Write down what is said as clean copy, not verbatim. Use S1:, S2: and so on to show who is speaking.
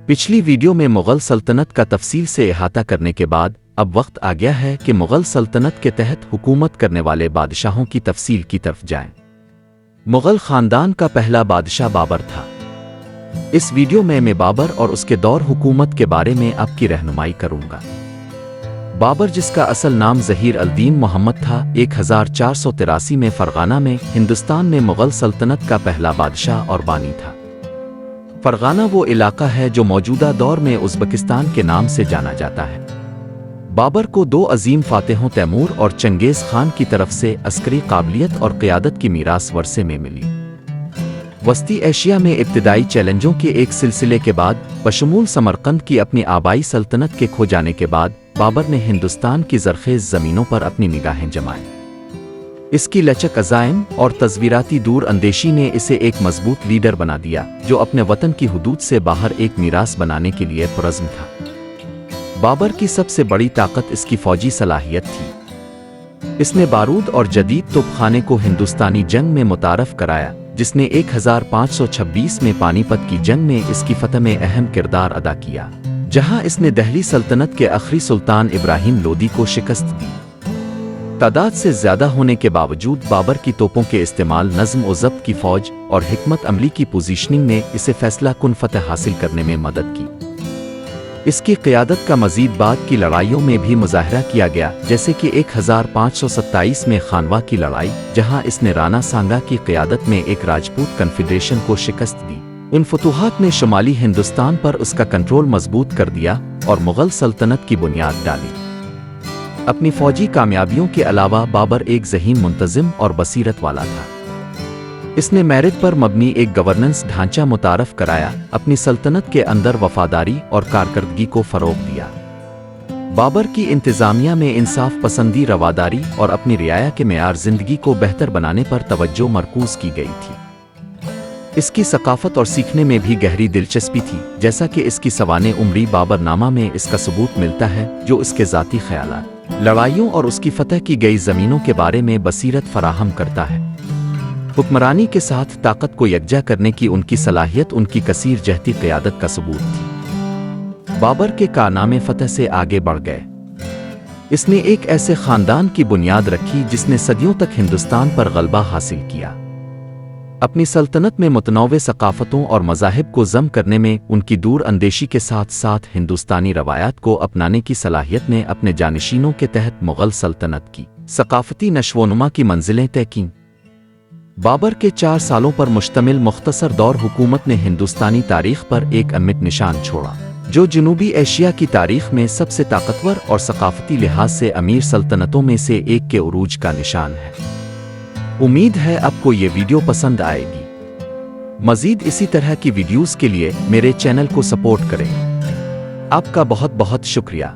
S1: پچھلی ویڈیو میں مغل سلطنت کا تفصیل سے احاطہ کرنے کے بعد اب وقت آ گیا ہے کہ مغل سلطنت کے تحت حکومت کرنے والے بادشاہوں کی تفصیل کی طرف جائیں۔ مغل خاندان کا پہلا بادشاہ بابر تھا۔ اس ویڈیو میں بابر اور اس کے دور حکومت کے بارے میں آپ کی رہنمائی کروں گا۔ بابر، جس کا اصل نام ظہیر الدین محمد تھا، 1483 میں فرغانہ میں ہندوستان میں مغل سلطنت کا پہلا بادشاہ اور بانی تھا۔ فرغانہ وہ علاقہ ہے جو موجودہ دور میں ازبکستان کے نام سے جانا جاتا ہے۔ بابر کو دو عظیم فاتحوں تیمور اور چنگیز خان کی طرف سے عسکری قابلیت اور قیادت کی میراث ورثے میں ملی۔ وسطی ایشیا میں ابتدائی چیلنجوں کے ایک سلسلے کے بعد، بشمول سمرقند کی اپنی آبائی سلطنت کے کھو جانے کے بعد، بابر نے ہندوستان کی زرخیز زمینوں پر اپنی نگاہیں جمائیں۔ اس کی لچک، عزائم اور تصویراتی دور اندیشی نے اسے ایک مضبوط لیڈر بنا دیا جو اپنے وطن کی حدود سے باہر ایک میراث بنانے کے لیے پرعزم تھا۔ بابر کی سب سے بڑی طاقت اس کی فوجی صلاحیت تھی۔ اس نے بارود اور جدید توپ خانے کو ہندوستانی جنگ میں متعارف کرایا، جس نے 1526 میں پانی پت کی جنگ میں اس کی فتح میں اہم کردار ادا کیا، جہاں اس نے دہلی سلطنت کے آخری سلطان ابراہیم لودھی کو شکست دی۔ تعداد سے زیادہ ہونے کے باوجود بابر کی توپوں کے استعمال، نظم و ضبط کی فوج اور حکمت عملی کی پوزیشننگ نے اسے فیصلہ کن فتح حاصل کرنے میں مدد کی۔ اس کی قیادت کا مزید بعد کی لڑائیوں میں بھی مظاہرہ کیا گیا، جیسے کہ 1527 میں خانوا کی لڑائی، جہاں اس نے رانا سانگا کی قیادت میں ایک راجپوت کنفیڈریشن کو شکست دی۔ ان فتوحات نے شمالی ہندوستان پر اس کا کنٹرول مضبوط کر دیا اور مغل سلطنت کی بنیاد ڈالی۔ اپنی فوجی کامیابیوں کے علاوہ بابر ایک ذہین، منتظم اور بصیرت والا تھا۔ اس نے میرٹ پر مبنی ایک گورننس ڈھانچہ متعارف کرایا، اپنی سلطنت کے اندر وفاداری اور کارکردگی کو فروغ دیا۔ بابر کی انتظامیہ میں انصاف پسندی، رواداری اور اپنی رعایا کے معیار زندگی کو بہتر بنانے پر توجہ مرکوز کی گئی تھی۔ اس کی ثقافت اور سیکھنے میں بھی گہری دلچسپی تھی، جیسا کہ اس کی سوانح عمری بابر نامہ میں اس کا ثبوت ملتا ہے، جو اس کے ذاتی خیالات، لڑائیوں اور اس کی فتح کی گئی زمینوں کے بارے میں بصیرت فراہم کرتا ہے۔ حکمرانی کے ساتھ طاقت کو یکجا کرنے کی ان کی صلاحیت ان کی کثیر جہتی قیادت کا ثبوت تھی۔ بابر کے کارنامے فتح سے آگے بڑھ گئے۔ اس نے ایک ایسے خاندان کی بنیاد رکھی جس نے صدیوں تک ہندوستان پر غلبہ حاصل کیا۔ اپنی سلطنت میں متنوع ثقافتوں اور مذاہب کو ضم کرنے میں ان کی دور اندیشی کے ساتھ ساتھ ہندوستانی روایات کو اپنانے کی صلاحیت نے اپنے جانشینوں کے تحت مغل سلطنت کی ثقافتی نشو و نما کی منزلیں طے کیں۔ بابر کے 4 سالوں پر مشتمل مختصر دور حکومت نے ہندوستانی تاریخ پر ایک امت نشان چھوڑا، جو جنوبی ایشیا کی تاریخ میں سب سے طاقتور اور ثقافتی لحاظ سے امیر سلطنتوں میں سے ایک کے عروج کا نشان ہے۔ امید ہے آپ کو یہ ویڈیو پسند آئے گی۔ مزید اسی طرح کی ویڈیوز کے لیے میرے چینل کو سپورٹ کریں۔ آپ کا بہت بہت شکریہ۔